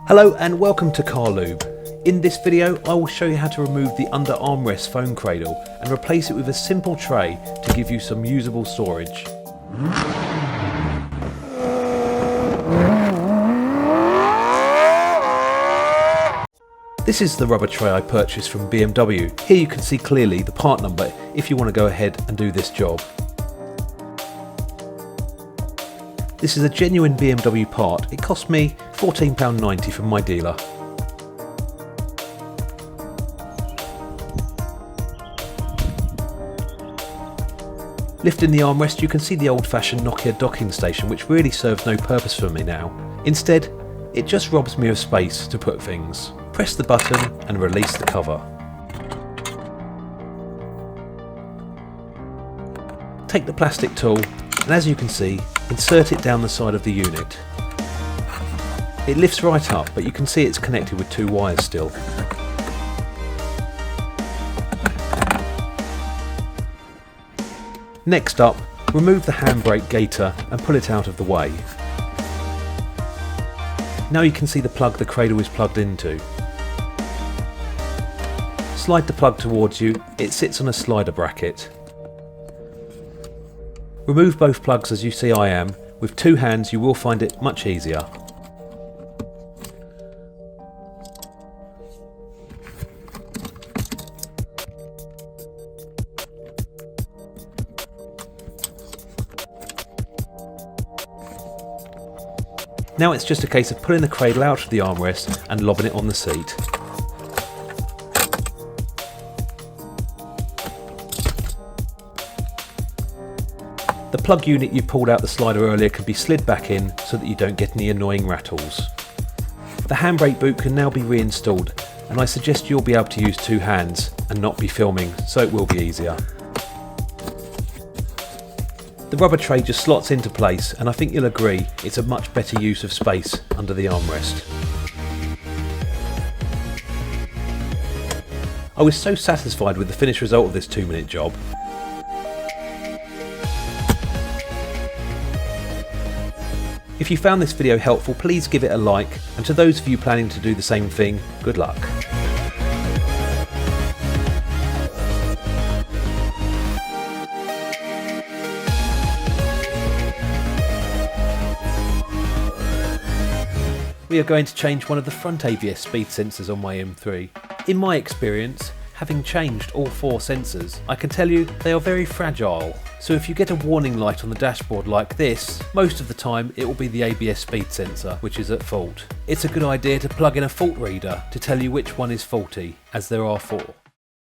Hello and welcome to Car Lube. In this video I will show you how to remove the under armrest phone cradle and replace it with a simple tray to give you some usable storage. This is the rubber tray I purchased from BMW. Here you can see clearly the part number if you want to go ahead and do this job. This is a genuine BMW part. It cost me £14.90 from my dealer. Lifting the armrest, you can see the old-fashioned Nokia docking station, which really serves no purpose for me now. Instead, it just robs me of space to put things. Press the button and release the cover. Take the plastic tool and, as you can see, insert it down the side of the unit. It lifts right up, but you can see it's connected with two wires still. Next up, remove the handbrake gaiter and pull it out of the way. Now you can see the plug the cradle is plugged into. Slide the plug towards you, it sits on a slider bracket. Remove both plugs as you see I am. With two hands you will find it much easier. Now it's just a case of pulling the cradle out of the armrest and lobbing it on the seat. The plug unit you pulled out the slider earlier can be slid back in so that you don't get any annoying rattles. The handbrake boot can now be reinstalled, and I suggest you'll be able to use two hands and not be filming, so it will be easier. The rubber tray just slots into place, and I think you'll agree it's a much better use of space under the armrest. I was so satisfied with the finished result of this 2-minute job. If you found this video helpful, please give it a like, and to those of you planning to do the same thing, good luck. We are going to change one of the front ABS speed sensors on my M3. In my experience, having changed all 4 sensors, I can tell you they are very fragile. So if you get a warning light on the dashboard like this, most of the time it will be the ABS speed sensor which is at fault. It's a good idea to plug in a fault reader to tell you which one is faulty, as there are 4.